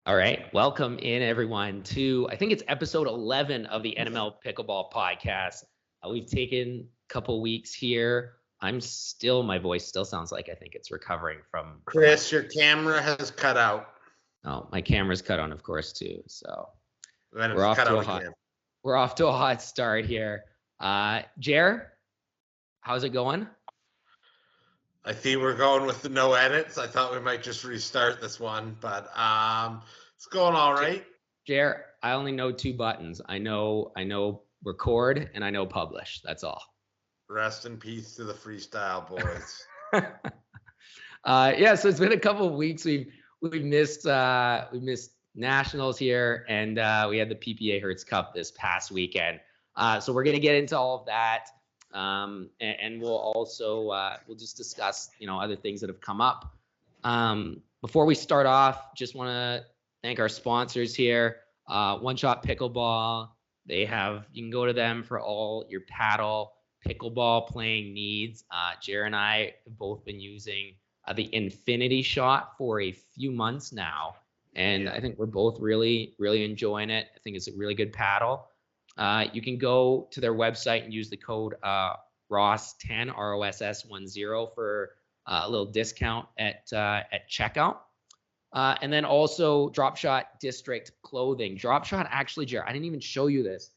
All right. Welcome in, everyone, to I think it's episode 11 of the NML Pickleball podcast. We've taken a couple weeks here. My voice still sounds like I think it's recovering from. Chris, your camera has cut out. Oh, my camera's cut on, of course, too. So Then we're it's off cut to out a hot. again. We're off to a hot start here. Jer, how's it going? I see we're going with the no edits. I thought we might just restart this one, but it's going all right. Jer, I only know two buttons. I know record and I know publish. That's all. Rest in peace to the freestyle boys. Yeah, so it's been a couple of weeks. We've missed nationals here, and we had the PPA Hertz Cup this past weekend. So we're gonna get into all of that, and we'll also we'll just discuss other things that have come up. Before we start off, just want to thank our sponsors here. One Shot Pickleball. You can go to them for all your paddle pickleball playing needs. Jer and I have both been using the Infinity Shot for a few months now, and I think we're both really enjoying it. I think it's a really good paddle. You can go to their website and use the code ROSS10 ROSS10 for a little discount at checkout. And then also Drop Shot District Clothing. Drop Shot, actually, Jer, I didn't even show you this.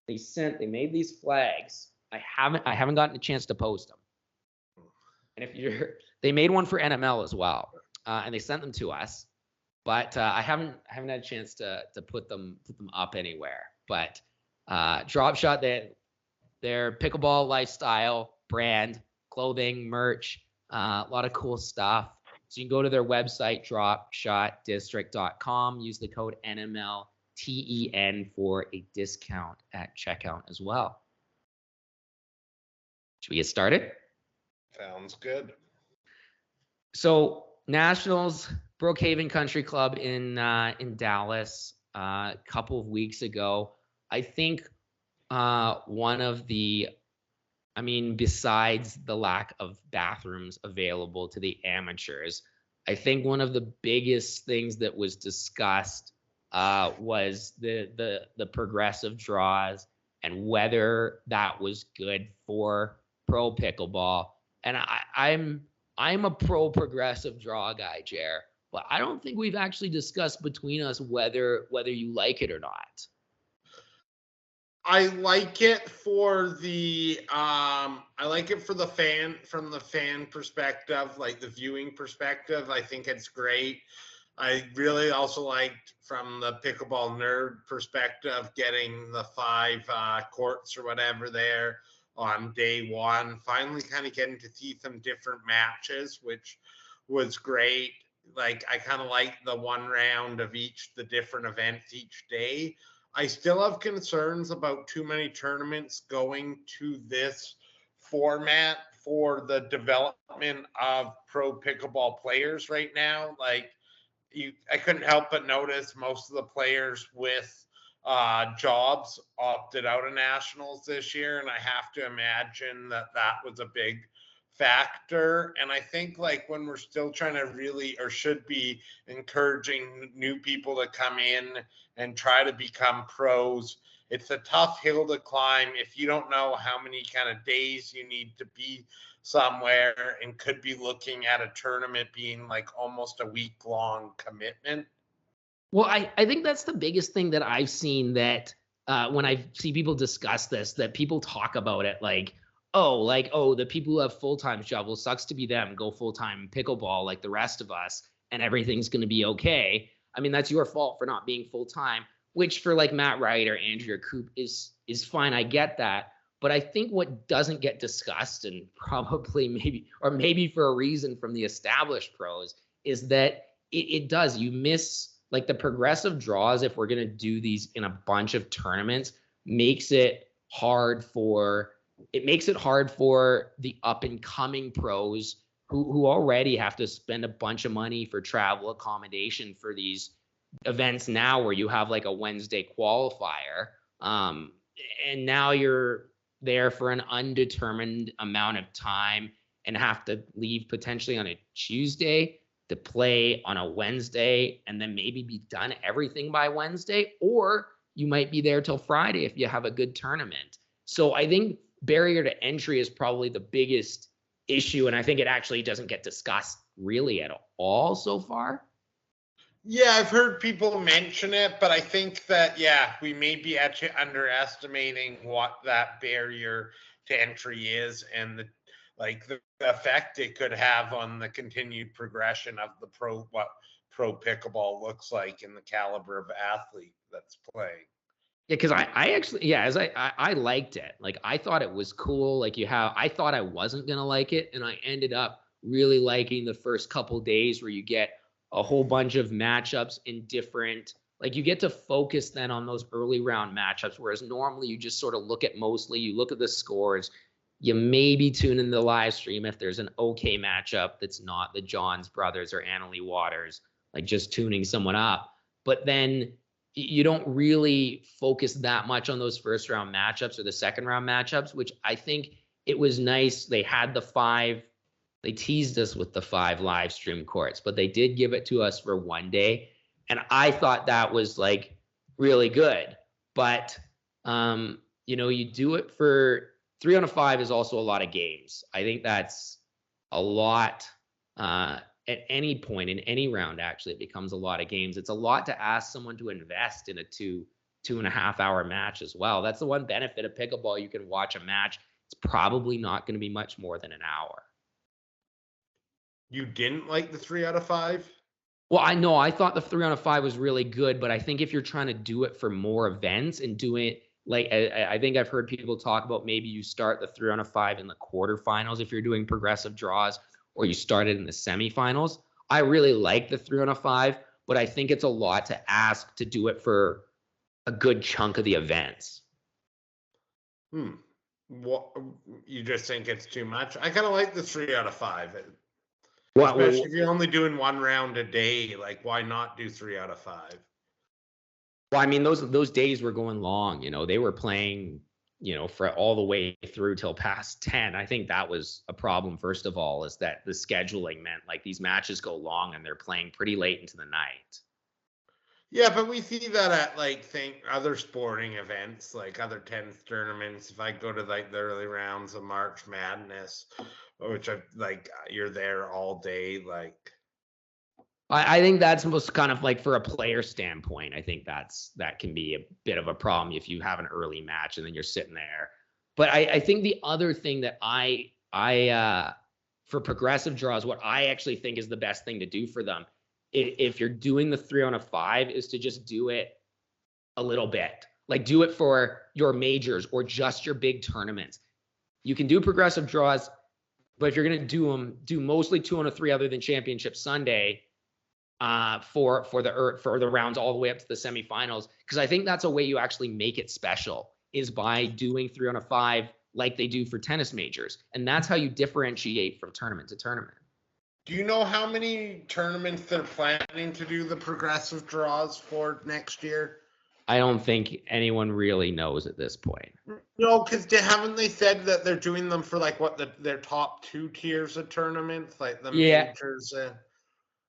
They made these flags. I haven't gotten a chance to post them. And they made one for NML as well, and they sent them to us, but I haven't had a chance to put them up anywhere. But Drop Shot, their pickleball lifestyle brand, clothing, merch, a lot of cool stuff. So you can go to their website, dropshotdistrict.com, use the code NMLTEN for a discount at checkout as well. Should we get started? Sounds good. So Nationals, Brookhaven Country Club in Dallas a couple of weeks ago. I think besides the lack of bathrooms available to the amateurs, I think one of the biggest things that was discussed was the progressive draws and whether that was good for pro pickleball. And I'm a pro progressive draw guy, Jer, but I don't think we've actually discussed between us whether you like it or not. I like it for the fan, from the fan perspective, like the viewing perspective. I think it's great. I really also liked, from the pickleball nerd perspective, getting the 5 courts or whatever there on day one. Finally kind of getting to see some different matches, which was great. Like, I kind of like the one round of the different events each day. I still have concerns about too many tournaments going to this format for the development of pro pickleball players right now. Like, I couldn't help but notice most of the players with jobs opted out of nationals this year, and I have to imagine that was a big factor. And I think, like, when we're still trying to should be encouraging new people to come in and try to become pros, it's a tough hill to climb if you don't know how many kind of days you need to be somewhere, and could be looking at a tournament being like almost a week-long commitment. Well, I think that's the biggest thing that I've seen, that when I see people discuss this, that people talk about it like, the people who have full-time jobs, well, sucks to be them, go full-time pickleball like the rest of us, and everything's going to be okay. I mean, that's your fault for not being full-time, which for like Matt Wright or Andrea Coop is fine. I get that. But I think what doesn't get discussed, and probably maybe for a reason from the established pros, is that it does. You miss, like, the progressive draws, if we're going to do these in a bunch of tournaments, makes it hard for the up and coming pros who already have to spend a bunch of money for travel accommodation for these events now, where you have like a Wednesday qualifier. And now you're there for an undetermined amount of time and have to leave potentially on a Tuesday. to play on a Wednesday and then maybe be done everything by Wednesday, or you might be there till Friday if you have a good tournament. So I think barrier to entry is probably the biggest issue, and I think it actually doesn't get discussed really at all so far. Yeah, I've heard people mention it, but I think that, yeah, we may be actually underestimating what that barrier to entry is and the effect it could have on the continued progression of what pro pickleball looks like in the caliber of athlete that's playing. Yeah, because I actually, yeah, as I liked it. Like, I thought it was cool. Like, I thought I wasn't gonna like it, and I ended up really liking the first couple days where you get a whole bunch of matchups in different, like, you get to focus then on those early round matchups, whereas normally you just sort of look at you look at the scores, you maybe tune in the live stream if there's an okay matchup that's not the Johns brothers or Annalie Waters, like just tuning someone up. But then you don't really focus that much on those first round matchups or the second round matchups, which I think it was nice. They had they teased us with the 5 live stream courts, but they did give it to us for one day. And I thought that was like really good. But, you do it for 3 out of 5 is also a lot of games. I think that's a lot, at any point in any round. Actually, it becomes a lot of games. It's a lot to ask someone to invest in a 2.5 hour match as well. That's the one benefit of pickleball. You can watch a match. It's probably not going to be much more than an hour. You didn't like the 3 out of 5? Well, I know I thought the 3 out of 5 was really good, but I think if you're trying to do it for more events and do it like, I think I've heard people talk about maybe you start the 3 out of 5 in the quarterfinals if you're doing progressive draws, or you started in the semifinals. I really like the 3 out of 5, but I think it's a lot to ask to do it for a good chunk of the events. What, you just think it's too much? I kind of like the 3 out of 5. Especially if you're only doing 1 round a day, like, why not do 3 out of 5? Well, I mean, those days were going long. They were playing, for all the way through till past 10. I think that was a problem. First of all, is that the scheduling meant like these matches go long and they're playing pretty late into the night. Yeah, but we see that at other sporting events, like other 10th tournaments. If I go to like the early rounds of March Madness, which you're there all day, like. I think that's most kind of like for a player standpoint. I think that can be a bit of a problem if you have an early match and then you're sitting there. But I think the other thing that I for progressive draws, what I actually think is the best thing to do for them, if you're doing the 3 out of 5, is to just do it a little bit. Like, do it for your majors or just your big tournaments. You can do progressive draws, but if you're going to do them, do mostly 2 out of 3 other than Championship Sunday. For the rounds all the way up to the semifinals, because I think that's a way you actually make it special, is by doing 3 out of 5 like they do for tennis majors, and that's how you differentiate from tournament to tournament. Do you know how many tournaments they're planning to do the progressive draws for next year? I don't think anyone really knows at this point. No, because haven't they said that they're doing them for like their top 2 tiers of tournaments, like the majors?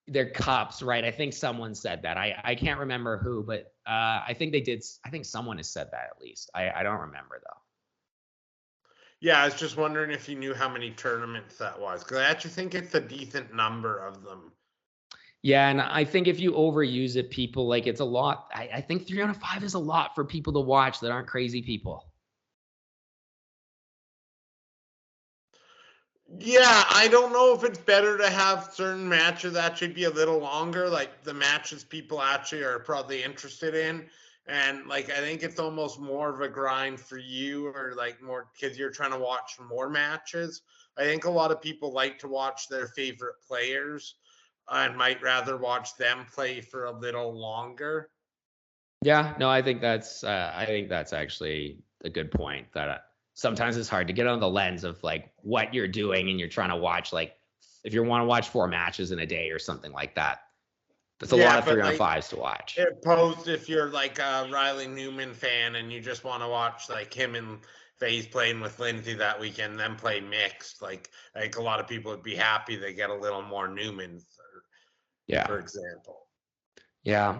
Their cups, right? I think someone said that. I can't remember who, but I think they did. I think someone has said that at least. I don't remember though. Yeah, I was just wondering if you knew how many tournaments that was, because I actually think it's a decent number of them. Yeah, and I think if you overuse it, people like it's a lot. I think 3 out of 5 is a lot for people to watch that aren't crazy people. Yeah, I don't know if it's better to have certain matches actually be a little longer, like the matches people actually are probably interested in. And like, I think it's almost more of a grind for you, or like more because you're trying to watch more matches. I think a lot of people like to watch their favorite players and might rather watch them play for a little longer. Yeah, no, I think that's actually a good point, that sometimes it's hard to get on the lens of like what you're doing and you're trying to watch, like if you want to watch 4 matches in a day or something like that. That's a lot of 3 out of 5s to watch. Opposed if you're like a Riley Newman fan and you just want to watch like him and Faye's playing with Lindsay that weekend, then play mixed. Like a lot of people would be happy they get a little more Newman. Yeah. for example. Yeah.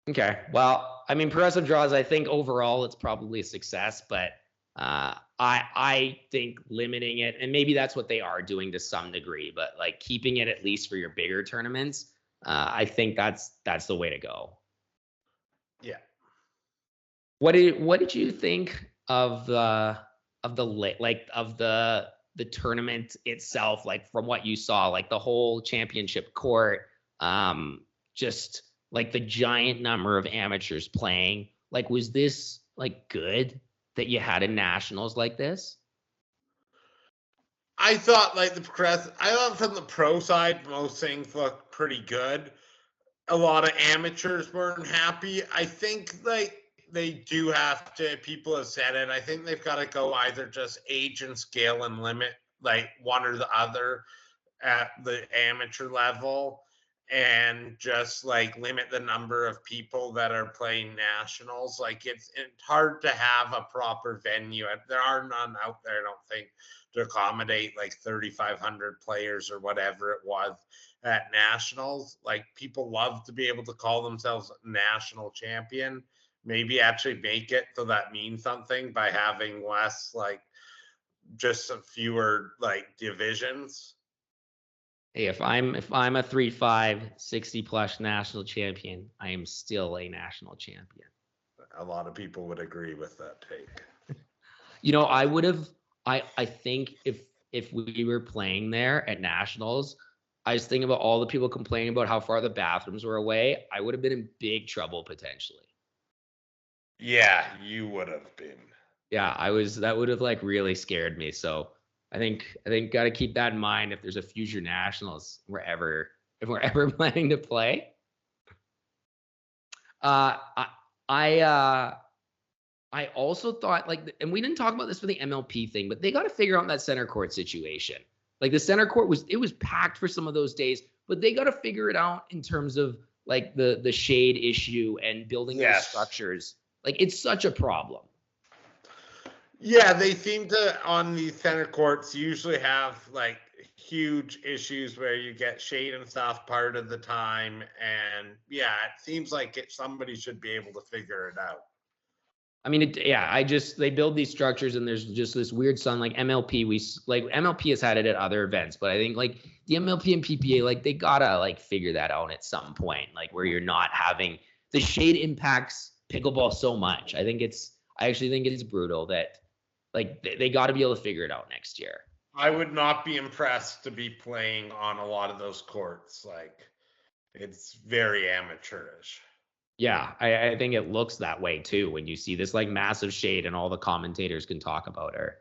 Okay. Well, I mean, progressive draws, I think overall it's probably a success, but I think limiting it, and maybe that's what they are doing to some degree, but like keeping it at least for your bigger tournaments, I think that's the way to go. Yeah. What did you think of the tournament itself, like from what you saw, like the whole championship court, just like the giant number of amateurs playing? Like, was this like good that you had a nationals like this? I thought from the pro side, most things looked pretty good. A lot of amateurs weren't happy. I think like they do have to, people have said it, I think they've got to go either just age and scale and limit like one or the other at the amateur level, and just like limit the number of people that are playing nationals. Like it's hard to have a proper venue. There are none out there, I don't think, to accommodate like 3,500 players or whatever it was at nationals. Like people love to be able to call themselves national champion. Maybe actually make it so that means something by having less, like just some fewer like divisions. Hey, if I'm a 3-5 60+ national champion, I am still a national champion. A lot of people would agree with that take. You know, I would have. I think if we were playing there at nationals, I was thinking about all the people complaining about how far the bathrooms were away. I would have been in big trouble potentially. Yeah, you would have been. Yeah, that would have like really scared me. So I think got to keep that in mind if there's a future nationals if we're ever planning to play. Uh, I also thought like, and we didn't talk about this for the MLP thing, but they got to figure out that center court situation. Like the center court was packed for some of those days, but they got to figure it out in terms of like the shade issue and building those structures. Like it's such a problem. Yeah, they seem to, on the center courts, usually have like huge issues where you get shade and stuff part of the time. And yeah, it seems like somebody should be able to figure it out. I mean, they build these structures and there's just this weird sun. Like MLP, MLP has had it at other events, but I think like the MLP and PPA, like they gotta like figure that out at some point, like where you're not having the shade impacts pickleball so much. I actually think it's brutal that like they got to be able to figure it out next year. I would not be impressed to be playing on a lot of those courts. Like it's very amateurish. Yeah, I think it looks that way too when you see this like massive shade and all the commentators can talk about her,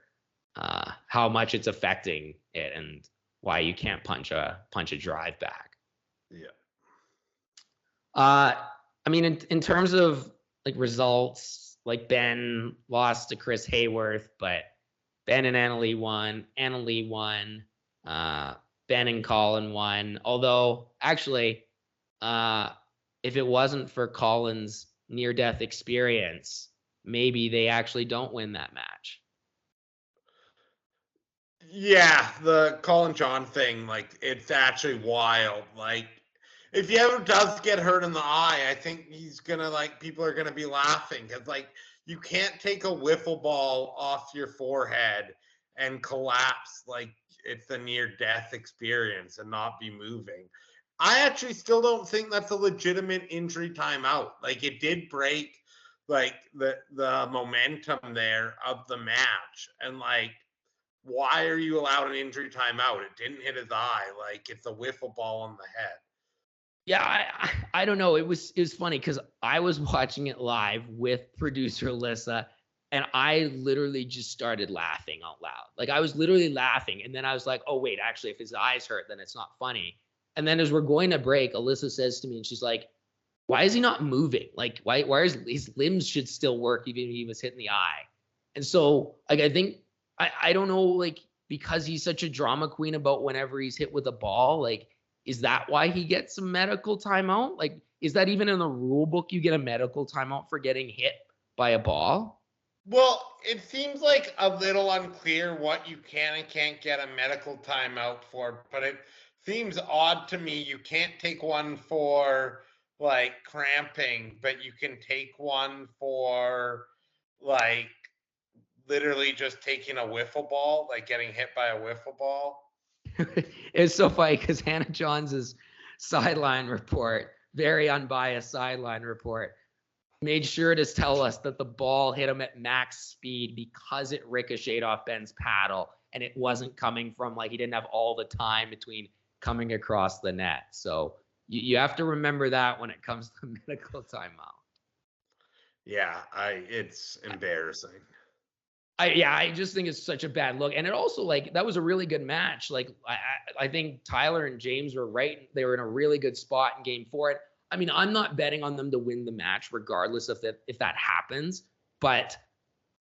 how much it's affecting it and why you can't punch a drive back. Yeah. I mean, in terms of like results, like Ben lost to Chris Hayworth, but Ben and Annalee won. Annalee won. Ben and Collin won. Although actually, if it wasn't for Collin's near-death experience, maybe they actually don't win that match. Yeah, the Collin John thing, like it's actually wild. Like if he ever does get hurt in the eye, I think he's gonna like people are gonna be laughing because like you can't take a wiffle ball off your forehead and collapse like it's a near-death experience and not be moving. I actually still don't think that's a legitimate injury timeout. Like it did break like the momentum there of the match. And like, why are you allowed an injury timeout? It didn't hit his eye. Like it's a wiffle ball on the head. Yeah, I don't know. It was funny because I was watching it live with producer Alyssa, and I literally just started laughing out loud. Like I was literally laughing, and then I was like, oh wait, actually, if his eyes hurt, then it's not funny. And then as we're going to break, Alyssa says to me, and she's like, why is he not moving? Like, why is his limbs should still work even if he was hit in the eye? And so, like, I think, I don't know, like, because he's such a drama queen about whenever he's hit with a ball, like, is that why he gets a medical timeout? Like, is that even in the rule book you get a medical timeout for getting hit by a ball? Well, it seems like a little unclear what you can and can't get a medical timeout for, but it seems odd to me. You can't take one for like cramping, but you can take one for like literally just taking a wiffle ball, like getting hit by a wiffle ball. It's so funny because Hannah Johns' sideline report, very unbiased sideline report, made sure to tell us that the ball hit him at max speed because it ricocheted off Ben's paddle and it wasn't coming from, like, he didn't have all the time between coming across the net. So you have to remember that when it comes to medical timeout. Yeah, it's embarrassing. I just think it's such a bad look. And it also, like, that was a really good match. Like, I think Tyler and James were right. They were in a really good spot in game 4. I mean, I'm not betting on them to win the match regardless of if that happens, but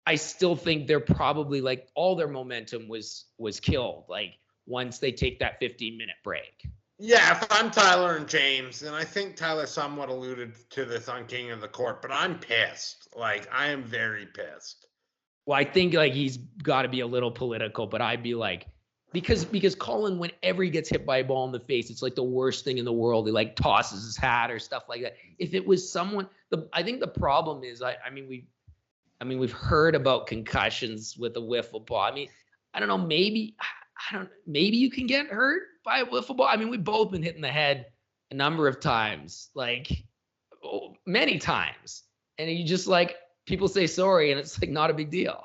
I still think they're probably, like, all their momentum was killed, like, once they take that 15-minute break. Yeah, if I'm Tyler and James, and I think Tyler somewhat alluded to this on King of the Court, but I'm pissed. Like, I am very pissed. Well, I think, like, he's got to be a little political, but I'd be like, because Collin, whenever he gets hit by a ball in the face, it's like the worst thing in the world. He, like, tosses his hat or stuff like that. If it was someone, I think the problem is, I mean, we've heard about concussions with a wiffle ball. I mean, I don't know, maybe you can get hurt by a wiffle ball. I mean, we've both been hit in the head a number of times, like, many times, and you just, like, people say sorry, and it's, like, not a big deal.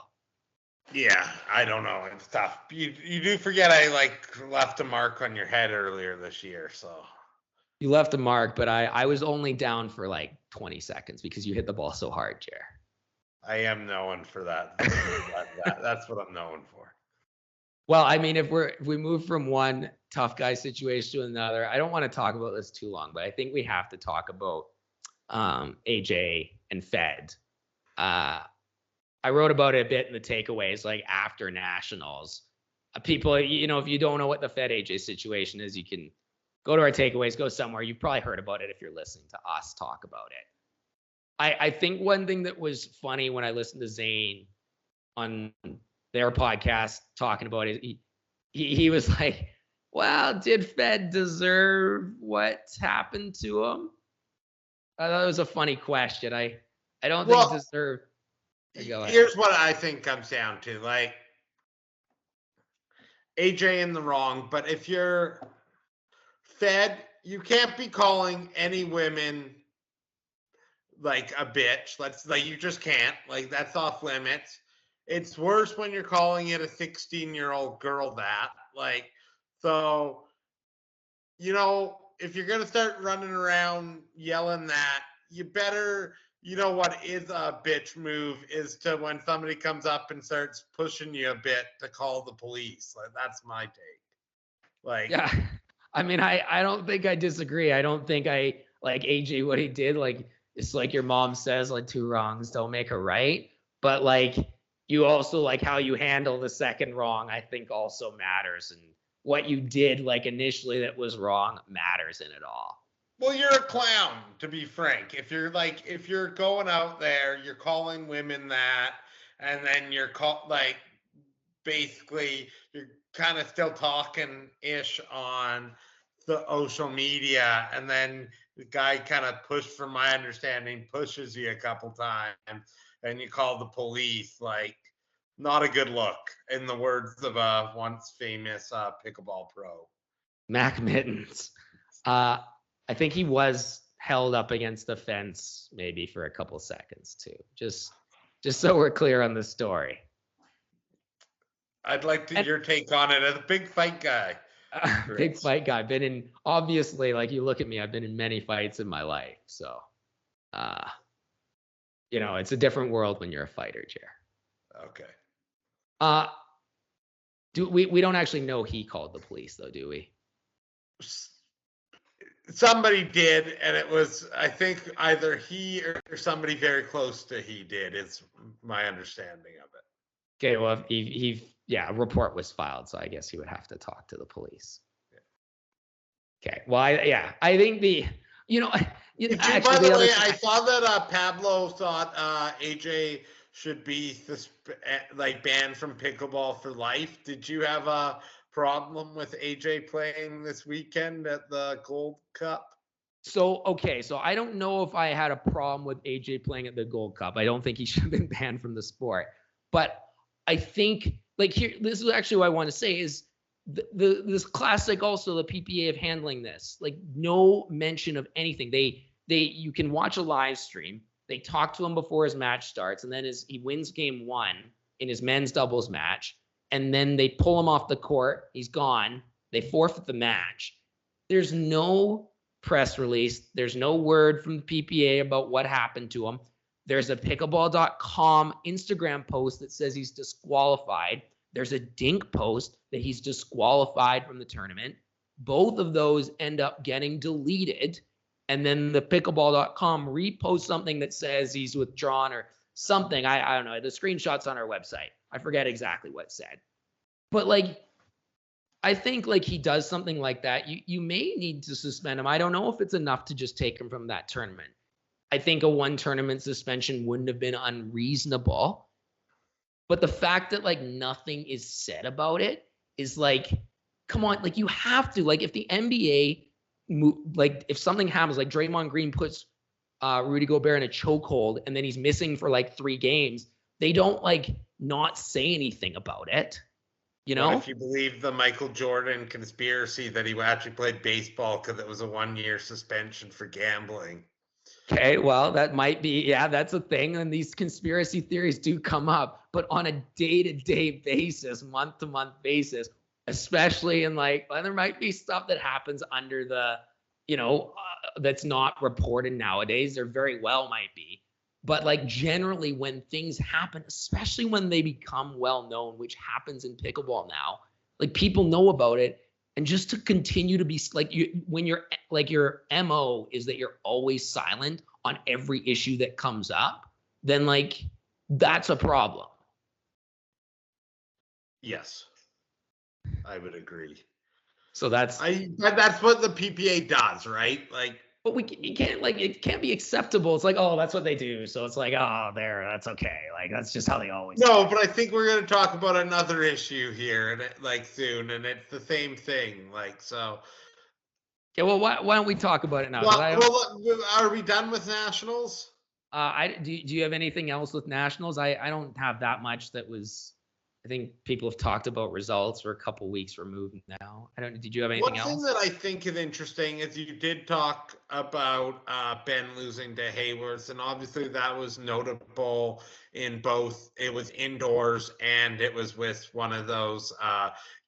Yeah, I don't know. It's tough. You do forget I, like, left a mark on your head earlier this year, so. You left a mark, but I was only down for, like, 20 seconds because you hit the ball so hard, Jer. I am known for that. That's what I'm known for. Well, I mean, if we move from one tough guy situation to another, I don't want to talk about this too long, but I think we have to talk about AJ and Fed. I wrote about it a bit in the takeaways, like, after nationals. People, you know, if you don't know what the Fed AJ situation is, you can go to our takeaways, go somewhere. You've probably heard about it if you're listening to us talk about it. I think one thing that was funny when I listened to Zane on their podcast talking about it, he was like, well, did Fed deserve what happened to him? I thought it was a funny question. I don't think deserve. Here's what I think comes down to, like, AJ in the wrong, but if you're Fed, you can't be calling any women like a bitch. You just can't. Like, that's off limits. It's worse when you're calling it a 16-year-old girl that. Like, so, you know, if you're going to start running around yelling that, you better, you know what is a bitch move is to, when somebody comes up and starts pushing you a bit, to call the police. Like, that's my take. Like, yeah, I mean, I don't think I disagree. I don't think I like AJ what he did. Like, it's like your mom says, like, 2 wrongs don't make a right. But, like, you also, like, how you handle the second wrong, I think also matters. And what you did, like, initially that was wrong matters in it all. Well, you're a clown, to be frank. If you're going out there, you're calling women that, and then you're basically you're kind of still talking ish on the social media, and then the guy kind of from my understanding, pushes you a couple times, and you call the police. Like, not a good look, in the words of a once famous pickleball pro, Mac Mittens. I think he was held up against the fence maybe for a couple seconds too. Just so we're clear on the story. I'd like your take on it as a big fight guy. Big fight guy. Been in, obviously, like, you look at me, I've been in many fights in my life. So, you know, it's a different world when you're a fighter, Jer. Okay. We don't actually know he called the police though, do we? Somebody did, and it was, I think, either he or somebody very close to he did, is my understanding of it. Okay, well, a report was filed, so I guess he would have to talk to the police. Yeah. Okay, well, I think by the way, I saw that Pablo thought AJ should be banned from pickleball for life. Did you have a problem with AJ playing this weekend at the Gold Cup? So I don't know if I had a problem with AJ playing at the Gold Cup. I don't think he should have been banned from the sport. But I think, like, here, this is actually what I want to say is this classic also the PPA of handling this. Like, no mention of anything. You can watch a live stream. They talk to him before his match starts, and then he wins game 1 in his men's doubles match, and then they pull him off the court. He's gone. They forfeit the match. There's no press release. There's no word from the PPA about what happened to him. There's a pickleball.com Instagram post that says he's disqualified. There's a Dink post that he's disqualified from the tournament. Both of those end up getting deleted. And then the pickleball.com reposts something that says he's withdrawn or something. I don't know. The screenshot's on our website. I forget exactly what it said. But, like, I think, like, he does something like that, you may need to suspend him. I don't know if it's enough to just take him from that tournament. I think a 1 tournament suspension wouldn't have been unreasonable. But the fact that, like, nothing is said about it is, like, come on, like, you have to. Like, if the NBA, like, if something happens, like Draymond Green puts Rudy Gobert in a chokehold and then he's missing for, like, 3 games, they don't, like, not say anything about it. You know, what if you believe the Michael Jordan conspiracy that he actually played baseball because it was a 1-year suspension for gambling? Okay, well, that might be, yeah, that's a thing. And these conspiracy theories do come up, but on a day-to-day basis, month-to-month basis, especially in, like, well, there might be stuff that happens under the, that's not reported nowadays. There very well might be. But, like, generally when things happen, especially when they become well-known, which happens in pickleball now, like, people know about it. And just to continue to be, like, when you're, like, your MO is that you're always silent on every issue that comes up, then, like, that's a problem. Yes, I would agree. So that's what the PPA does, right? Like, but it can't be acceptable. It's like, oh, that's what they do. So it's like, oh, that's okay. Like, that's just how they always do. No, but I think we're going to talk about another issue here, and soon, and it's the same thing. Like, so. Okay, well, why don't we talk about it now? Are we done with nationals? Do you have anything else with nationals? I don't have that much that was. I think people have talked about results. We're a couple weeks removed now. Did you have anything else? One thing that I think is interesting is you did talk about Ben losing to Hayworth, and obviously that was notable in both. It was indoors and it was with one of those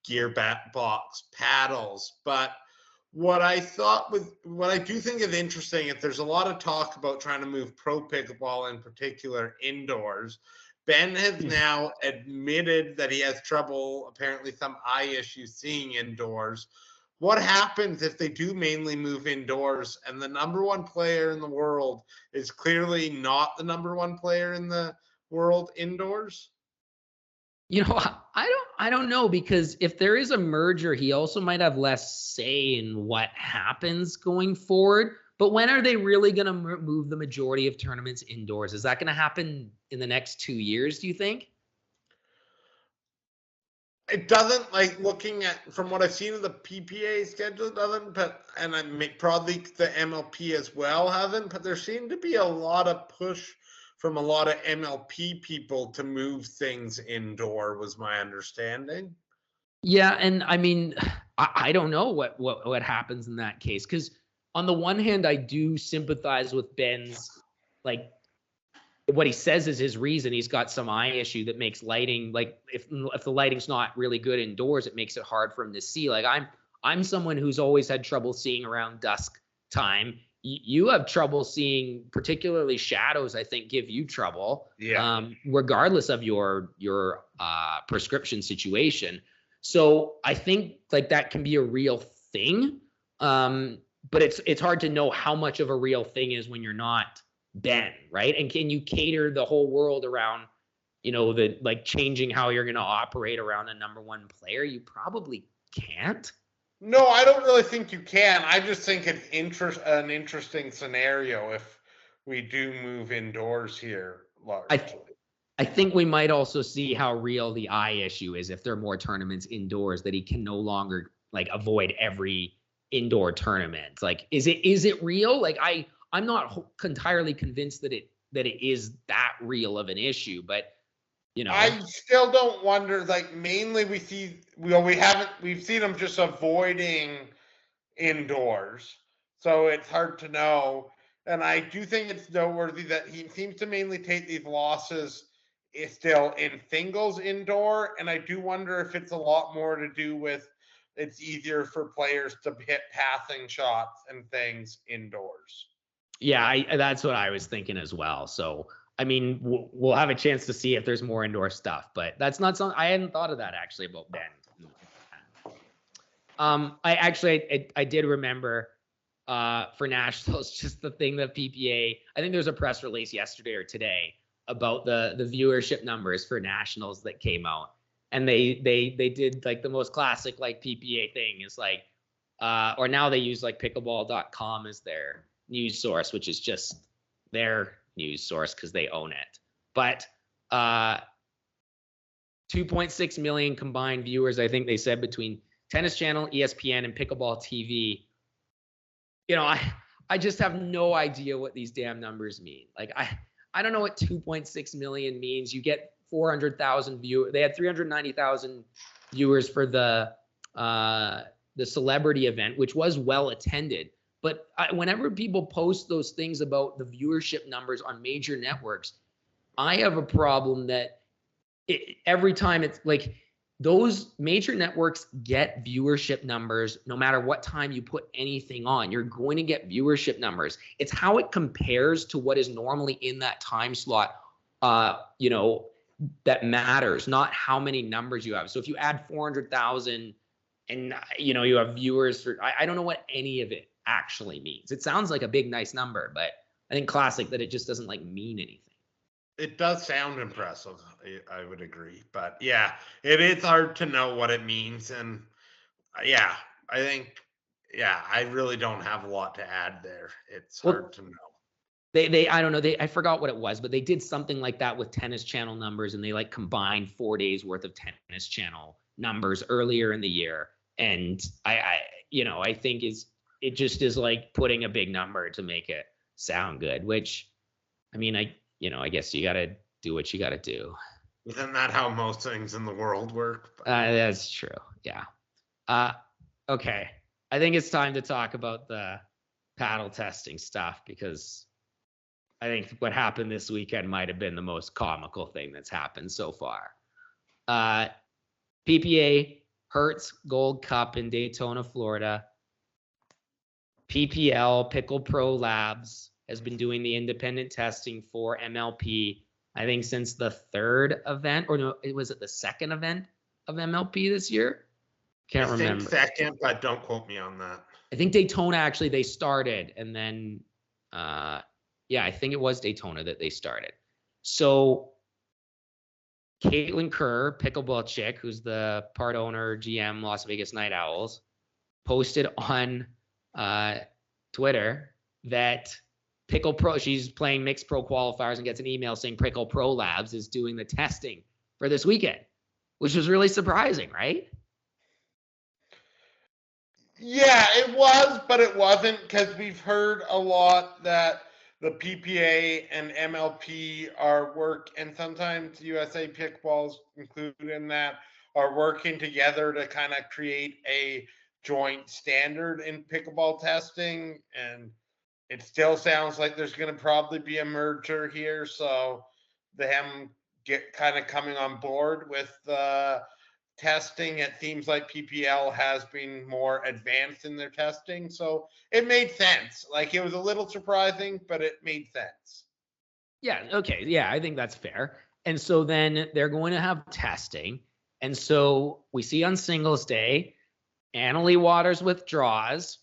gear box paddles. But what I do think is interesting is there's a lot of talk about trying to move pro pickleball in particular indoors. Ben has now admitted that he has trouble, apparently some eye issues, seeing indoors. What happens if they do mainly move indoors and the number 1 player in the world is clearly not the number 1 player in the world indoors? I don't know, because if there is a merger, he also might have less say in what happens going forward. But when are they really going to move the majority of tournaments indoors? Is that going to happen in the next 2 years, do you think? It doesn't, like, looking at, from what I've seen of the PPA schedule, it doesn't, and probably the MLP as well haven't, but there seemed to be a lot of push from a lot of MLP people to move things indoor, was my understanding. Yeah, and I mean, I don't know what happens in that case, because on the one hand, I do sympathize with Ben's, like, what he says is his reason. He's got some eye issue that makes lighting, like, if the lighting's not really good indoors, it makes it hard for him to see. Like, I'm someone who's always had trouble seeing around dusk time. You have trouble seeing, particularly shadows, I think, give you trouble. Yeah. Regardless of your prescription situation. So I think, like, that can be a real thing. But it's hard to know how much of a real thing is when you're not Ben, right? And can you cater the whole world around, the, like, changing how you're going to operate around a number 1 player? You probably can't. No, I don't really think you can. I just think it's an interesting scenario if we do move indoors here largely. I think we might also see how real the eye issue is if there are more tournaments indoors, that he can no longer like avoid every indoor tournament. Like, is it real? Like, I'm not entirely convinced that it is that real of an issue, but I still don't wonder. Like, mainly we've seen him just avoiding indoors, so it's hard to know. And I do think it's noteworthy that he seems to mainly take these losses still in singles indoor, and I do wonder if it's a lot more to do with it's easier for players to hit passing shots and things indoors. Yeah, that's what I was thinking as well. So, I mean, we'll have a chance to see if there's more indoor stuff, but that's not something I hadn't thought of that actually about Ben. I did remember for nationals, just the thing that PPA, I think there was a press release yesterday or today about the viewership numbers for nationals that came out, and they did like the most classic like PPA thing is like, or now they use like pickleball.com as their news source, which is just their news source because they own it. But 2.6 million combined viewers, I think they said, between Tennis Channel, ESPN, and Pickleball TV. I just have no idea what these damn numbers mean. Like, I don't know what 2.6 million means. You get 400,000 viewers. They had 390,000 viewers for the celebrity event, which was well attended. But whenever people post those things about the viewership numbers on major networks, I have a problem that every time it's like those major networks get viewership numbers no matter what time you put anything on. You're going to get viewership numbers. It's how it compares to what is normally in that time slot, that matters, not how many numbers you have. So if you add 400,000 and, you have viewers for, I don't know what any of it actually means. It sounds like a big, nice number, but I think classic that it just doesn't like mean anything. It does sound impressive. I would agree, but yeah, it is hard to know what it means. And I think, I really don't have a lot to add there. It's hard to know. I don't know. I forgot what it was, but they did something like that with Tennis Channel numbers, and they like combined 4 days worth of Tennis Channel numbers earlier in the year. And I think it just is like putting a big number to make it sound good, which, I mean, I guess you got to do what you got to do. Isn't that how most things in the world work? That's true. Yeah. Okay. I think it's time to talk about the paddle testing stuff, because I think what happened this weekend might have been the most comical thing that's happened so far. PPA Hertz Gold Cup in Daytona, Florida. PPL, Pickle Pro Labs, has been doing the independent testing for MLP, I think, since the third event, or no, was it the second event of MLP this year? Can't remember. Second, but don't quote me on that. I think Daytona, actually, they started, and then, I think it was Daytona that they started. So Caitlin Kerr, pickleball chick, who's the part owner, GM, Las Vegas Night Owls, posted on Twitter that Pickle Pro, she's playing mixed pro qualifiers, and gets an email saying Pickle Pro Labs is doing the testing for this weekend, which was really surprising, right? Yeah, it was, but it wasn't, because we've heard a lot that the PPA and MLP and sometimes USA Pickleball's included in that, are working together to kind of create a joint standard in pickleball testing. And it still sounds like there's going to probably be a merger here. So them get kind of coming on board with the testing. It seems like PPL has been more advanced in their testing. So it made sense. Like, it was a little surprising, but it made sense. Yeah. Okay. Yeah, I think that's fair. And so then they're going to have testing. And so we see on singles day, Annalie Waters withdraws.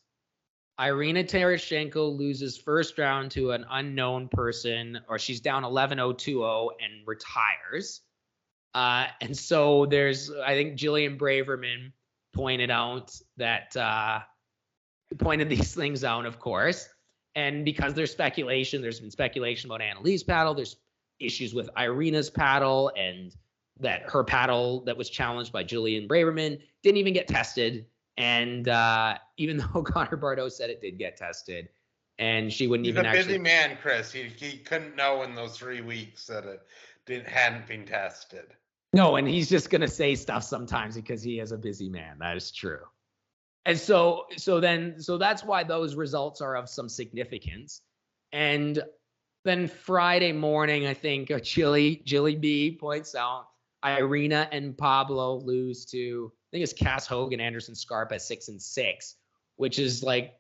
Irina Tereshchenko loses first round to an unknown person, or she's down 11-0-2-0 and retires. And so I think Jillian Braverman pointed these things out, of course. And because there's been speculation about Annalie's paddle. issues with Irina's paddle, and that her paddle that was challenged by Jillian Braverman didn't even get tested. And even though Connor Bardo said it did get tested, and she wouldn't He's even a actually. busy man, Chris. He couldn't know in those 3 weeks that it hadn't been tested. No, and he's just gonna say stuff sometimes because he is a busy man. That is true. And so that's why those results are of some significance. And then Friday morning, I think Jilly B points out Irina and Pablo lose to, I think it's Cass Hogan, Anderson Scarpa 6-6, which is like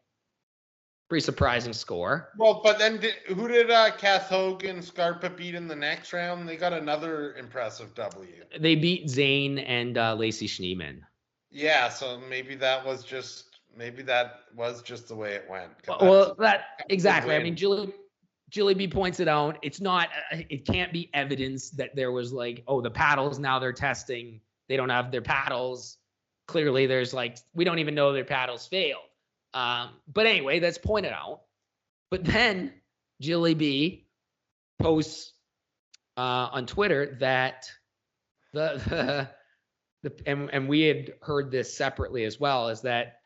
pretty surprising score. Well, but then who did Cass Hogan Scarpa beat in the next round? They got another impressive W. They beat Zane and Lacey Schneeman. Yeah, so maybe that was just the way it went. Well, that exactly. I mean, Jilly B points it out. It can't be evidence that there was like, oh, the paddles, now they're testing, they don't have their paddles. Clearly there's like, we don't even know their paddles failed. But anyway, that's pointed out. But then Jilly B posts on Twitter that and we had heard this separately as well, is that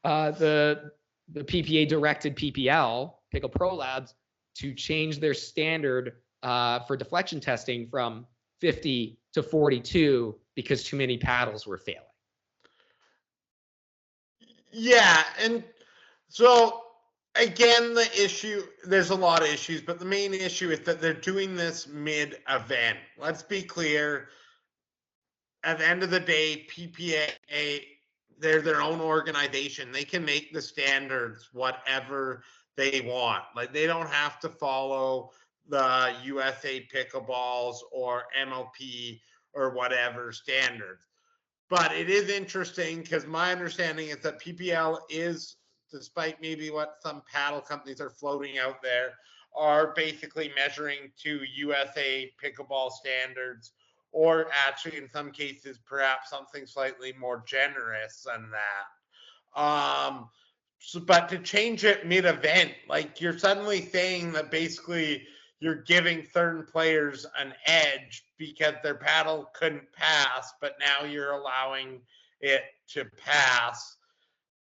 the PPA directed PPL, Pickle Pro Labs, to change their standard for deflection testing from 50 to 42 because too many paddles were failing. Yeah, and so again, the issue, there's a lot of issues, but the main issue is that they're doing this mid-event. Let's be clear. At the end of the day, PPA, they're their own organization. They can make the standards whatever they want. Like, they don't have to follow the USA Pickleballs or MLP or whatever standards. But it is interesting because my understanding is that PPL is, despite maybe what some paddle companies are floating out there, are basically measuring to USA Pickleball standards, or actually in some cases perhaps something slightly more generous than that. But to change it mid-event, like, you're suddenly saying that basically you're giving certain players an edge because their paddle couldn't pass, but now you're allowing it to pass.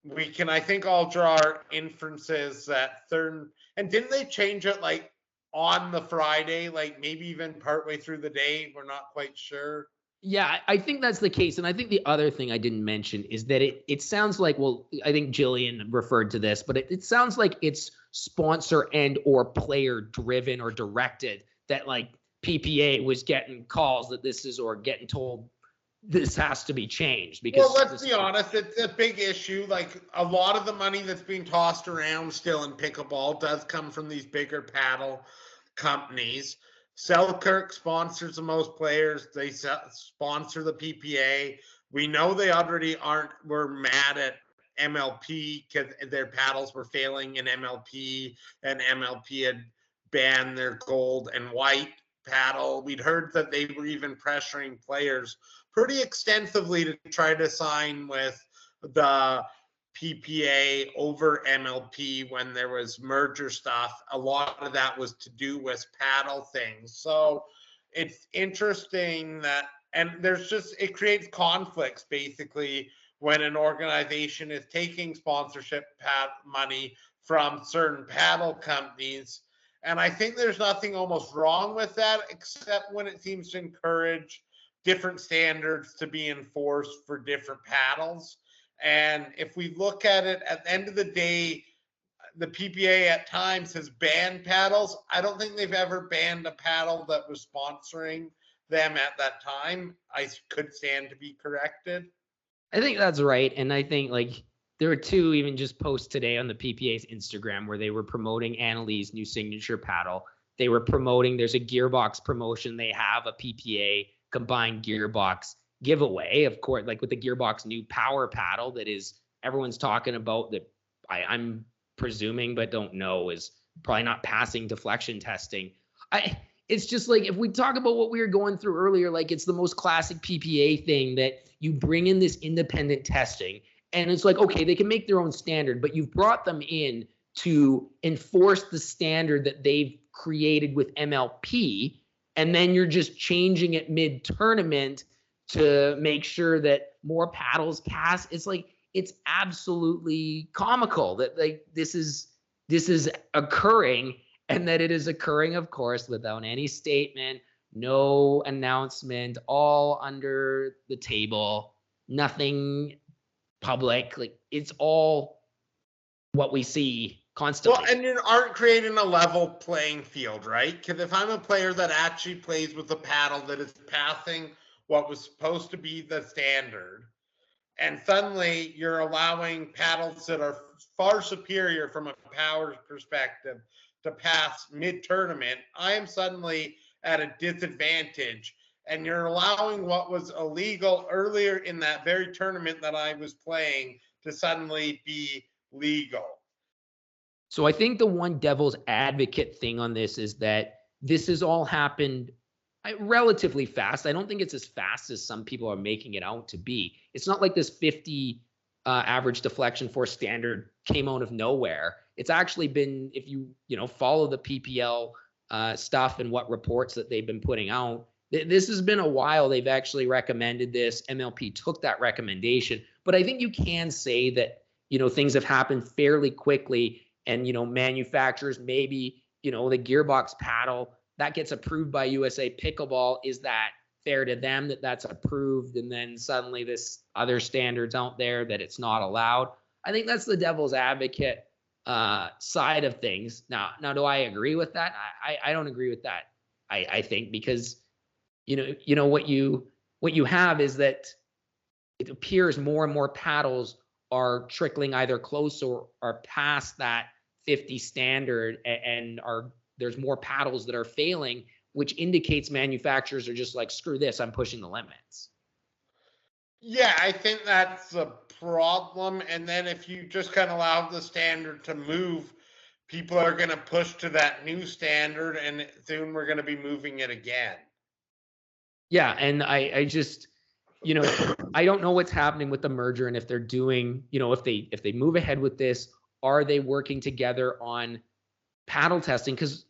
We can, I think, all draw our inferences that certain, and didn't they change it like on the Friday, like maybe even partway through the day? We're not quite sure. Yeah, I think that's the case. And I think the other thing I didn't mention is that it sounds like, well, I think Jillian referred to this, but it sounds like it's sponsor and or player driven or directed, that like PPA was getting calls that this is, or getting told this has to be changed. Because, well, let's be honest, it's a big issue. Like, a lot of the money that's being tossed around still in pickleball does come from these bigger paddle companies. Selkirk sponsors the most players. They sponsor the PPA. We know they already were mad at MLP because their paddles were failing in MLP, and MLP had banned their gold and white paddle. We'd heard that they were even pressuring players pretty extensively to try to sign with the PPA over MLP when there was merger stuff. A lot of that was to do with paddle things. So it's interesting that, and there's just, it creates conflicts basically when an organization is taking sponsorship money from certain paddle companies. And I think there's nothing almost wrong with that, except when it seems to encourage different standards to be enforced for different paddles. And if we look at it, at the end of the day, the PPA at times has banned paddles. I don't think they've ever banned a paddle that was sponsoring them at that time. I could stand to be corrected. I think that's right. And I think, like, there were two even just posts today on the PPA's Instagram where they were promoting Annalie's new signature paddle. They were promoting, there's a gearbox promotion. They have a PPA combined gearbox giveaway, of course, like with the gearbox new power paddle that is everyone's talking about, that I'm presuming but don't know is probably not passing deflection testing. It's just like, if we talk about what we were going through earlier, like, it's the most classic PPA thing that you bring in this independent testing, and it's like, okay, they can make their own standard, but you've brought them in to enforce the standard that they've created with MLP. and then you're just changing it mid-tournament to make sure that more paddles pass. It's like, it's absolutely comical that like this is occurring, and that it is occurring, of course, without any statement, no announcement, all under the table, nothing public. Like, it's all what we see constantly. Well, and you aren't creating a level playing field, right? Because if I'm a player that actually plays with a paddle that is passing what was supposed to be the standard, and suddenly you're allowing paddles that are far superior from a power perspective to pass mid-tournament, I am suddenly at a disadvantage. And you're allowing what was illegal earlier in that very tournament that I was playing to suddenly be legal. So I think the one devil's advocate thing on this is that this has all happened relatively fast. I don't think it's as fast as some people are making it out to be. It's not like this 50 average deflection force standard came out of nowhere. It's actually been, if you follow the PPL stuff and what reports that they've been putting out, this has been a while. They've actually recommended this. MLP took that recommendation, but I think you can say that things have happened fairly quickly, and manufacturers, maybe the gearbox paddle that gets approved by USA Pickleball, is that fair to them that that's approved, and then suddenly this other standards out there that it's not allowed? I think that's the devil's advocate side of things. Now do I agree with that? I don't agree with that. I think because what you have is that it appears more and more paddles are trickling either close or past that 50 standard, and there's more paddles that are failing, which indicates manufacturers are just like, screw this, I'm pushing the limits. Yeah, I think that's the problem. And then if you just kind of allow the standard to move, people are going to push to that new standard, and soon we're going to be moving it again. Yeah, and I just, I don't know what's happening with the merger, and if they're doing, if they move ahead with this, are they working together on paddle testing? Because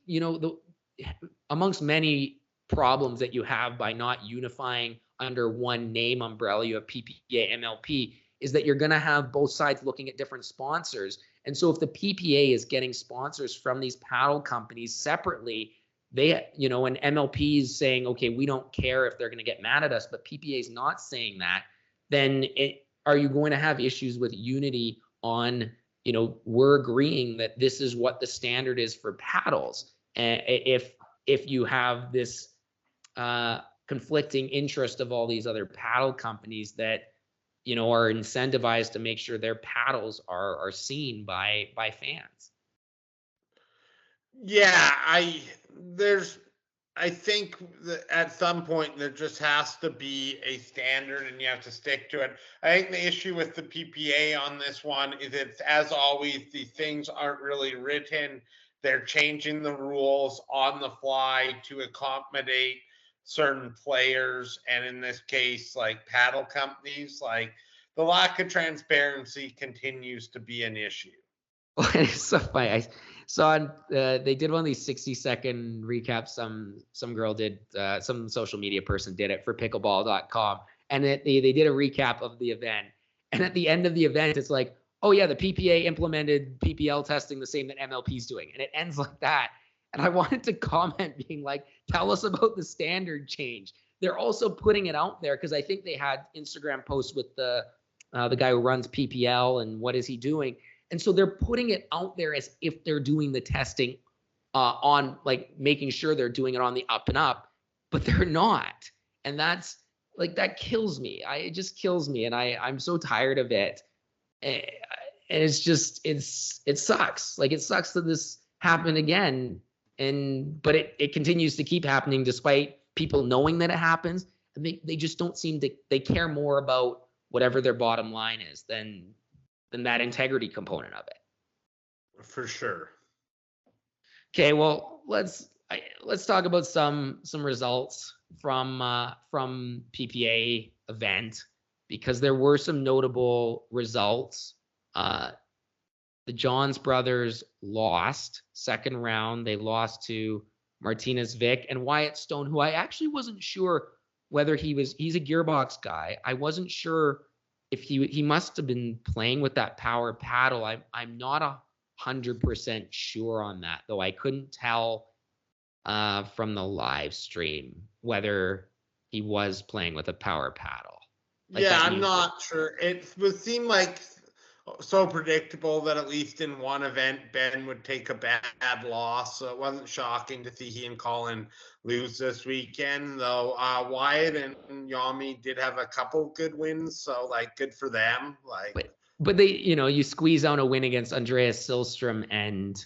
amongst many problems that you have by not unifying under one name umbrella, you have PPA, MLP, is that you're going to have both sides looking at different sponsors. And so if the PPA is getting sponsors from these paddle companies separately, they, and MLP is saying, okay, we don't care if they're going to get mad at us, but PPA is not saying that, then are you going to have issues with unity on, we're agreeing that this is what the standard is for paddles? And if you have this conflicting interest of all these other paddle companies that, are incentivized to make sure their paddles are seen by fans. Yeah, I think that at some point there just has to be a standard, and you have to stick to it. I think the issue with the PPA on this one is it's, as always, these things aren't really written. They're changing the rules on the fly to accommodate certain players, and in this case, like paddle companies, like the lack of transparency continues to be an issue. It's so funny. I saw they did one of these 60-second recaps. Some girl did, some social media person did it for pickleball.com, and they did a recap of the event. And at the end of the event, it's like, oh yeah, the PPA implemented PPL testing the same that MLP's doing, and it ends like that. And I wanted to comment being like, tell us about the standard change. They're also putting it out there because I think they had Instagram posts with the guy who runs PPL and what is he doing. And so they're putting it out there as if they're doing the testing on, like, making sure they're doing it on the up and up, but they're not. And that's like, that kills me. It just kills me. And I'm so tired of it. And it's just, it sucks. Like, it sucks that this happened again. But it continues to keep happening despite people knowing that it happens. And they just don't seem to, they care more about whatever their bottom line is than that integrity component of it. For sure. Okay, well, let's talk about some results from PPA event, because there were some notable results. The Johns brothers lost second round. They lost to Martinez Vic, and Wyatt Stone, who I actually wasn't sure whether he's a gearbox guy. I wasn't sure if he must have been playing with that power paddle. I'm not 100% sure on that, though. I couldn't tell from the live stream whether he was playing with a power paddle. I'm not sure. It would seem like so predictable that at least in one event Ben would take a bad loss. So it wasn't shocking to see he and Collin lose this weekend, though. Wyatt and Yami did have a couple good wins, so good for them. But they, you squeeze out a win against Andreas Silstrom and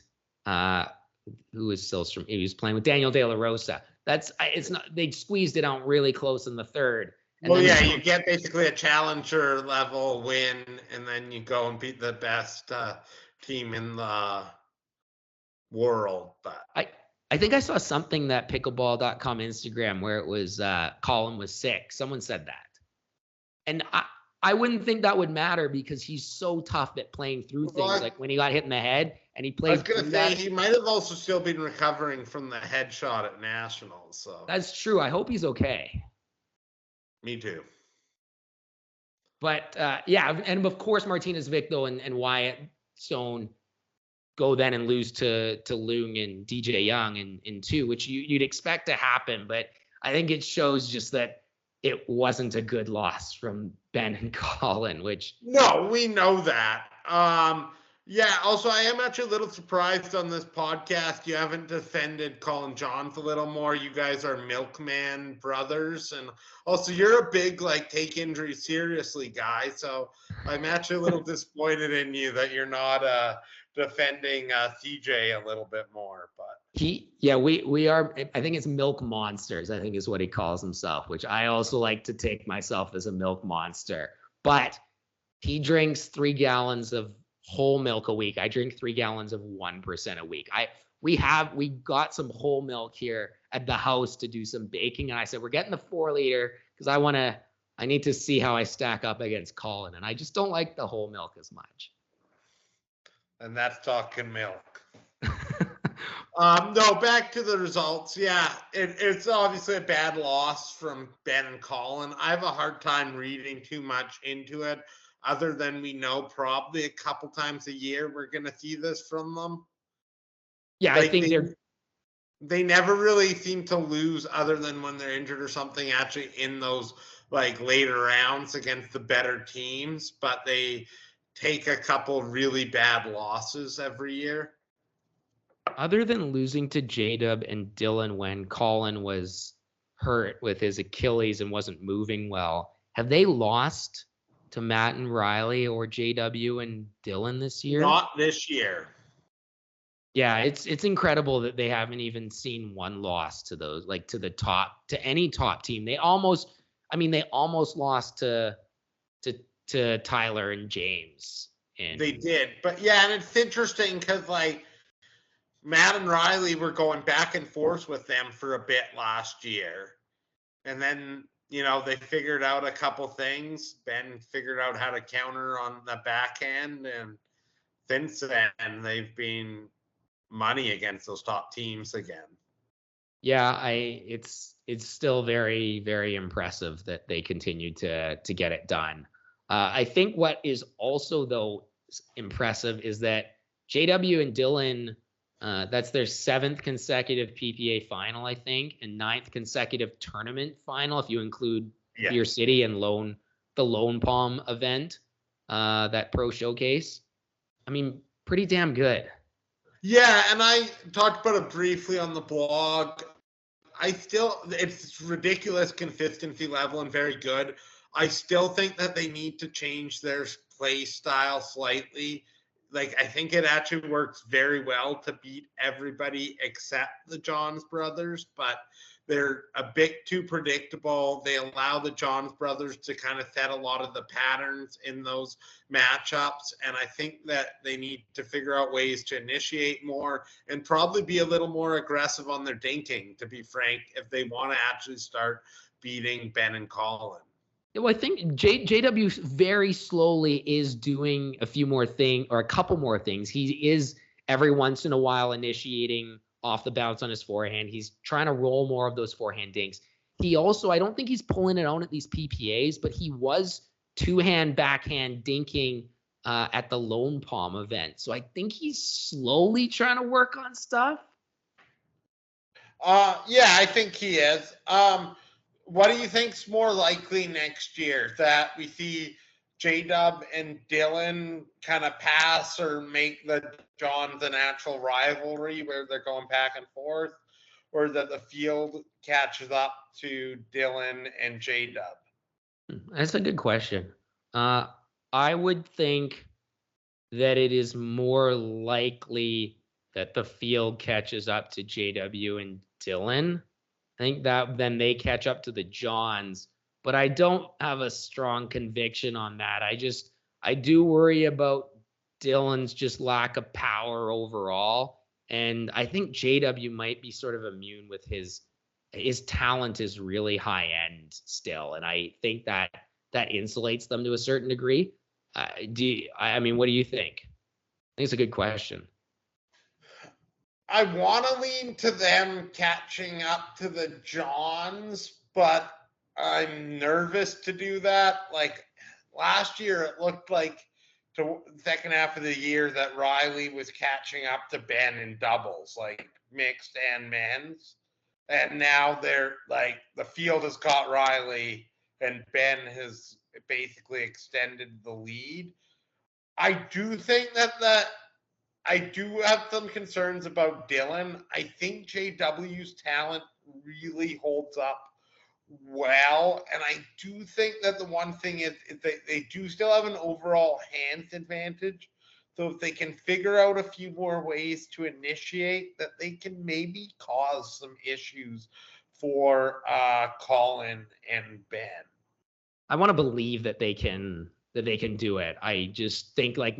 who was Silstrom? He was playing with Daniel De La Rosa. They squeezed it out really close in the third. You get basically a challenger level win, and then you go and beat the best team in the world. But I think I saw something that pickleball.com Instagram where it was Collin was sick. Someone said that. And I wouldn't think that would matter because he's so tough at playing through things. Like when he got hit in the head and he played. I was going to say, he might have also still been recovering from the headshot at Nationals. So that's true. I hope he's okay. Me too. But and of course Martinez Vic though and Wyatt Stone go then and lose to Leung and DJ Young in two, which you'd expect to happen, but I think it shows just that it wasn't a good loss from Ben and Collin, which no, we know that. Also, I am actually a little surprised on this podcast you haven't defended Collin Johns a little more. You guys are milkman brothers, and also you're a big take injuries seriously guy. So I'm actually a little disappointed in you that you're not defending CJ a little bit more. But we are. I think it's Milk Monsters. I think is what he calls himself, which I also like to take myself as a milk monster. But he drinks 3 gallons of whole milk a week. I drink 3 gallons of 1% a week. We got some whole milk here at the house to do some baking, and I said we're getting the 4 liter because I need to see how I stack up against Collin, and I just don't like the whole milk as much. And that's talking milk. No, back to the results. Yeah, it's obviously a bad loss from Ben and Collin. I have a hard time reading too much into it, other than we know probably a couple times a year we're going to see this from them. Yeah, I think they never really seem to lose other than when they're injured or something, actually in those later rounds against the better teams, but they take a couple really bad losses every year. Other than losing to J-Dub and Dylan when Collin was hurt with his Achilles and wasn't moving well, have they lost to Matt and Riley or JW and Dylan this year? Not this year. Yeah, it's incredible that they haven't even seen one loss to those, to any top team. They almost lost to Tyler and James. They did. But yeah, and it's interesting because Matt and Riley were going back and forth with them for a bit last year. And then they figured out a couple things. Ben figured out how to counter on the backhand, and since then they've been money against those top teams again. Yeah, it's still very, very impressive that they continue to get it done. I think what is also though impressive is that JW and Dylan, that's their 7th consecutive PPA final, I think, and 9th consecutive tournament final, if you include Beer City and the Lone Palm event, that pro showcase. I mean, pretty damn good. Yeah, and I talked about it briefly on the blog. It's ridiculous consistency level and very good. I still think that they need to change their play style slightly. I think it actually works very well to beat everybody except the Johns brothers, but they're a bit too predictable. They allow the Johns brothers to kind of set a lot of the patterns in those matchups, and I think that they need to figure out ways to initiate more and probably be a little more aggressive on their dinking, to be frank, if they want to actually start beating Ben and Collin. Well, I think JW very slowly is doing a couple more things. He is every once in a while initiating off the bounce on his forehand. He's trying to roll more of those forehand dinks. He also, I don't think he's pulling it out at these PPAs, but he was two-hand backhand dinking at the Lone Palm event. So I think he's slowly trying to work on stuff. Yeah, I think he is. What do you think's more likely next year? That we see J-Dub and Dylan kind of pass or make the John the natural rivalry where they're going back and forth, or that the field catches up to Dylan and J-Dub? That's a good question. I would think that it is more likely that the field catches up to JW and Dylan. I think that then they catch up to the Johns, but I don't have a strong conviction on that. I do worry about Dylan's just lack of power overall. And I think JW might be sort of immune with his talent is really high end still. And I think that insulates them to a certain degree. I mean, what do you think? I think it's a good question. I want to lean to them catching up to the Johns, but I'm nervous to do that. Like last year, it looked like to the second half of the year that Riley was catching up to Ben in doubles, like mixed and men's. And now they're like the field has got Riley and Ben has basically extended the lead. I do think that I do have some concerns about Dylan. I think JW's talent really holds up well. And I do think that the one thing is they do still have an overall hands advantage. So if they can figure out a few more ways to initiate, that they can maybe cause some issues for Collin and Ben. I want to believe that they can do it. I just think like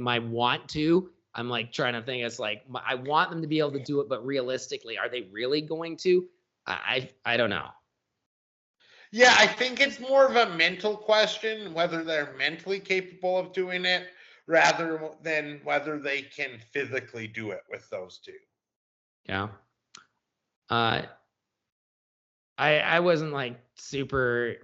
I'm like trying to think. It's like I want them to be able to do it, but realistically, are they really going to? I don't know. Yeah, I think it's more of a mental question, whether they're mentally capable of doing it, rather than whether they can physically do it with those two. Yeah. I wasn't like super,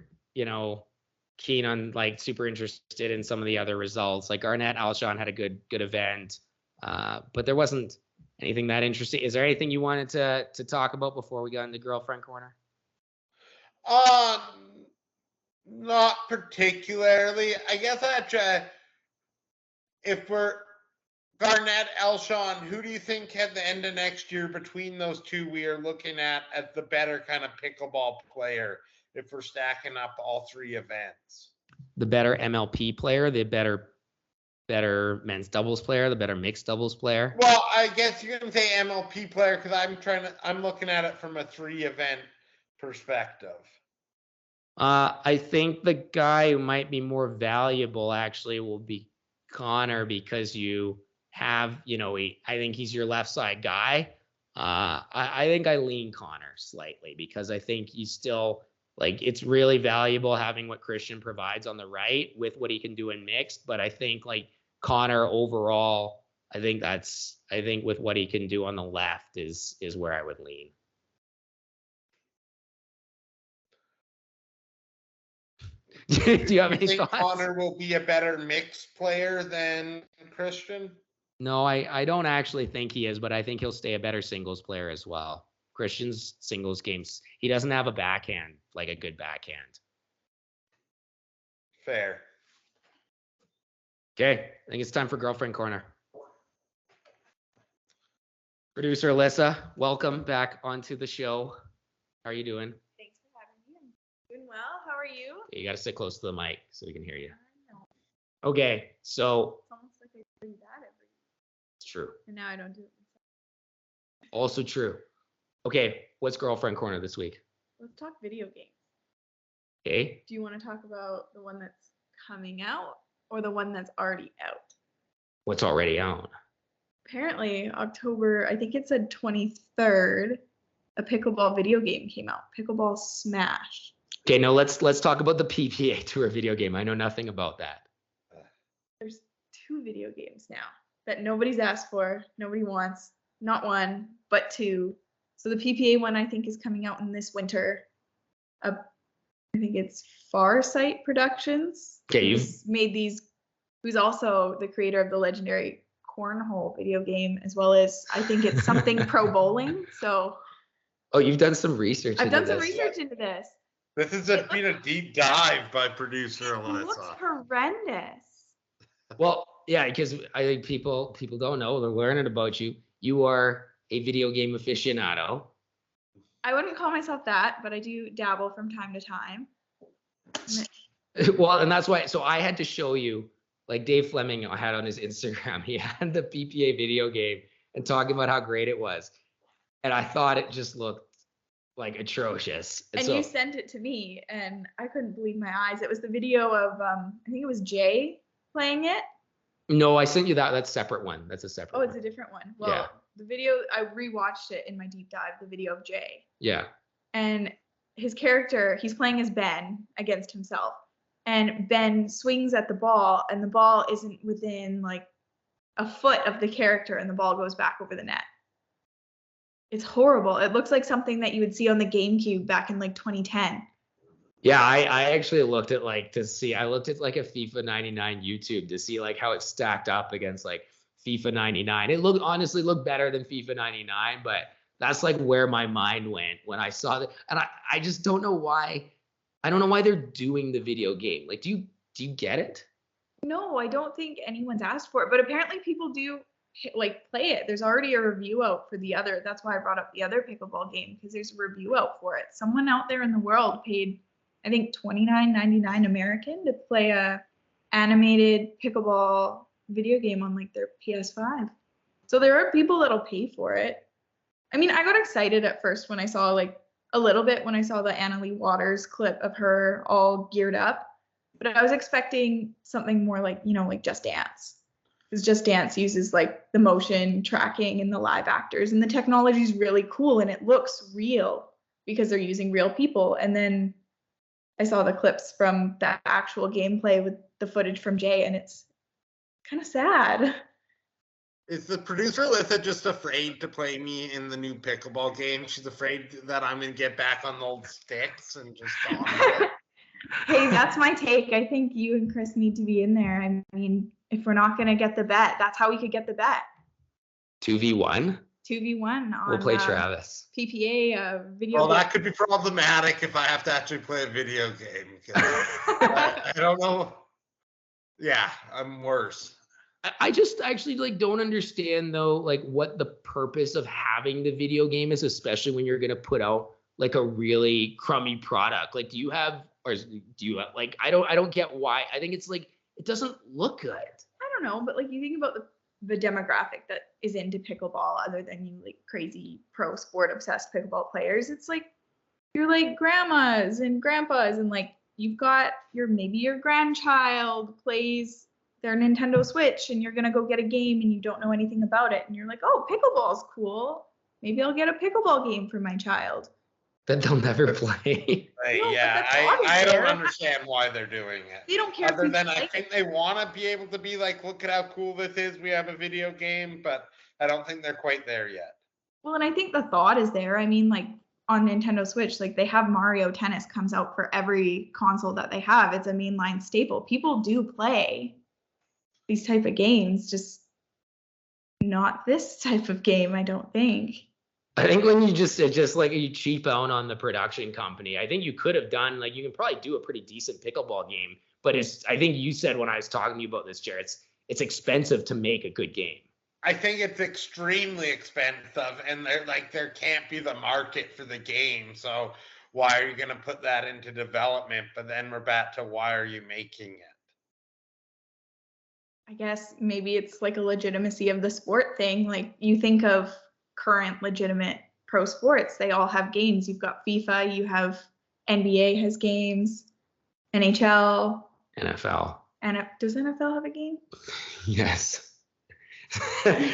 keen on like super interested in some of the other results. Like Garnett, Alshon had a good event. But there wasn't anything that interesting. Is there anything you wanted to talk about before we got into girlfriend corner? Not particularly. I guess if we're Garnett, Alshon, who do you think at the end of next year between those two we are looking at as the better kind of pickleball player if we're stacking up all three events? The better MLP player, the better men's doubles player, the better mixed doubles player? Well, I guess you're going to say MLP player because I'm looking at it from a 3-event perspective. I think the guy who might be more valuable actually will be Connor because you have, I think he's your left side guy. I think I lean Connor slightly because I think he's still like it's really valuable having what Christian provides on the right with what he can do in mixed. But I think like Connor overall, I think with what he can do on the left is where I would lean. Do you have any thoughts? Connor will be a better mixed player than Christian? No, I don't actually think he is, but I think he'll stay a better singles player as well. Christian's singles games, he doesn't have a backhand, like a good backhand. Fair. Okay, I think it's time for Girlfriend Corner. Producer Alyssa, welcome back onto the show. How are you doing? Thanks for having me. I'm doing well. How are you? You got to sit close to the mic so we can hear you. I know. Okay, so. It's almost like I do that every year. It's true. And now I don't do it myself. Also true. Okay, what's Girlfriend Corner this week? Let's talk video games. Okay. Do you want to talk about the one that's coming out or the one that's already out? What's already out? Apparently, October, I think it said 23rd, a pickleball video game came out. Pickleball Smash. Okay, no, let's talk about the PPA Tour video game. I know nothing about that. There's 2 video games now that nobody's asked for, nobody wants, not 1, but 2. So the PPA one I think is coming out in this winter. I think it's Farsight Productions. Okay, you've Who's made these. Who's also the creator of the legendary Cornhole video game, as well as I think it's something Pro Bowling. So. Oh, you've done some research. I've done some research into this. This has been a deep dive by producer Alyssa. It looks horrendous. Well, yeah, because I think people don't know. They're learning about you. You are a video game aficionado. I wouldn't call myself that, but I do dabble from time to time. Well, and that's why. So I had to show you, like Dave Fleming had on his Instagram. He had the PPA video game and talking about how great it was, and I thought it just looked like atrocious. And so, you sent it to me, and I couldn't believe my eyes. It was the video of I think it was Jay playing it. No, I sent you that. That's a separate one. That's a separate. Oh, it's a different one. Well, yeah. The video, I rewatched it in my deep dive. The video of Jay. Yeah. And his character, he's playing as Ben against himself, and Ben swings at the ball, and the ball isn't within like a foot of the character, and the ball goes back over the net. It's horrible. It looks like something that you would see on the GameCube back in like 2010. Yeah, I actually looked at like a FIFA 99 YouTube to see like how it stacked up against like FIFA 99. It honestly looked better than FIFA 99, but that's like where my mind went when I saw that. And I just don't know why. I don't know why they're doing the video game. Like, do you get it? No, I don't think anyone's asked for it, but apparently people do like play it. There's already a review out for the other. That's why I brought up the other pickleball game, because there's a review out for it. Someone out there in the world paid, I think, $29.99 American to play a animated pickleball video game on like their PS5. So there are people that'll pay for it. I mean, I got excited at first when I saw like a little bit when I saw the Annalie Waters clip of her all geared up, but I was expecting something more like, like Just Dance. Because Just Dance uses like the motion tracking and the live actors, and the technology is really cool and it looks real because they're using real people. And then I saw the clips from that actual gameplay with the footage from Jay, and it's kind of sad. Is the producer Alyssa just afraid to play me in the new pickleball game? She's afraid that I'm going to get back on the old sticks and just gone. Hey, that's my take. I think you and Chris need to be in there. I mean, if we're not going to get the bet, that's how we could get the bet. 2v1? 2v1 on we'll play Travis. PPA video game. That could be problematic if I have to actually play a video game. I don't know. Yeah, I'm worse. I just actually like don't understand though, like what the purpose of having the video game is, especially when you're going to put out like a really crummy product. Like, do you have like, I don't get why. I think it's like, it doesn't look good. I don't know, but like you think about the demographic that is into pickleball, other than you like crazy pro sport obsessed pickleball players. It's like, you're like grandmas and grandpas, and like you've got maybe your grandchild plays their Nintendo Switch, and you're going to go get a game and you don't know anything about it. And you're like, oh, pickleball's cool. Maybe I'll get a pickleball game for my child. But they'll never play. No, yeah, I don't understand why they're doing it. They don't care. Other than I think they want to be able to be like, look at how cool this is. We have a video game, but I don't think they're quite there yet. Well, and I think the thought is there. I mean, like on Nintendo Switch, like they have Mario Tennis comes out for every console that they have. It's a mainline staple. People do play these type of games, just not this type of game, I don't think. I think when you just like you cheap out on the production company, I think you could have done, like, you can probably do a pretty decent pickleball game, but I think you said when I was talking to you about this, Jared, it's expensive to make a good game. I think it's extremely expensive, and there can't be the market for the game. So why are you going to put that into development? But then we're back to, why are you making it? I guess maybe it's like a legitimacy of the sport thing. Like, you think of current legitimate pro sports, they all have games. You've got FIFA, you have NBA has games, NHL, NFL. And does NFL have a game? Yes.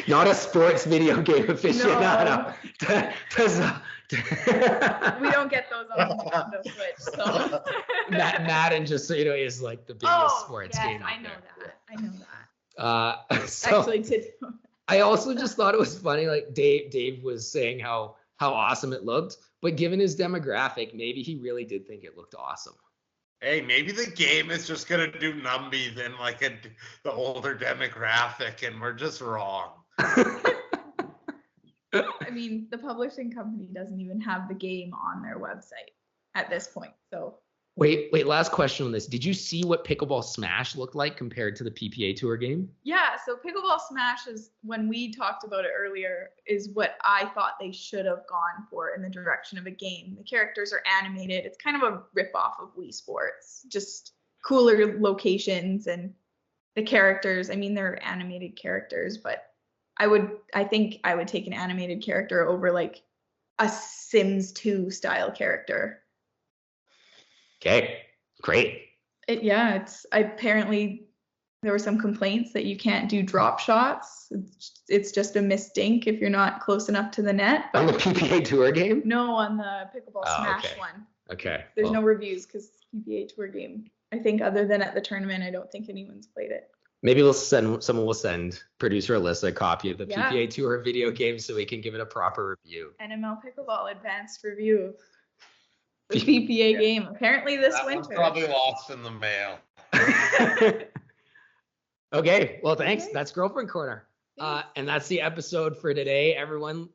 Not a sports video game aficionado. No. We don't get those on the Nintendo Switch. So Madden, just so you know, is like the biggest sports game. I know that. So actually, I also just thought it was funny. Like Dave was saying how how awesome it looked. But given his demographic, maybe he really did think it looked awesome. Hey, maybe the game is just gonna do numbies in like the older demographic, and we're just wrong. I mean, the publishing company doesn't even have the game on their website at this point. So Wait, last question on this. Did you see what Pickleball Smash looked like compared to the PPA Tour game? yeah, so Pickleball Smash is, when we talked about it earlier, is what I thought they should have gone for in the direction of a game. The characters are animated. It's kind of a ripoff of Wii Sports, just cooler locations and the characters. I mean, they're animated characters, but I think I would take an animated character over like a Sims 2 style character. Okay, great. Apparently there were some complaints that you can't do drop shots. It's just a missed dink if you're not close enough to the net. On the PPA Tour game? No, on the Pickleball Smash okay. one. Okay. There's no reviews because PPA Tour game. I think other than at the tournament, I don't think anyone's played it. Maybe someone will send producer Alyssa a copy of the PPA Tour video game so we can give it a proper review. NML Pickleball advanced review of the PPA game. Apparently this that winter. One's probably lost in the mail. Okay, well, thanks. That's Girlfriend Corner. And that's the episode for today. Everyone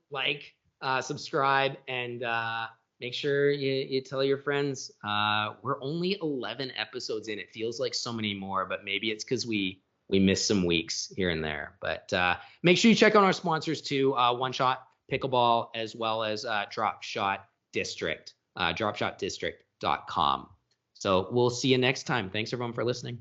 subscribe, and make sure you tell your friends. We're only 11 episodes in. It feels like so many more, but maybe it's because we missed some weeks here and there. But make sure you check out our sponsors too, One Shot Pickleball, as well as Drop Shot District, dropshotdistrict.com. So we'll see you next time. Thanks everyone for listening.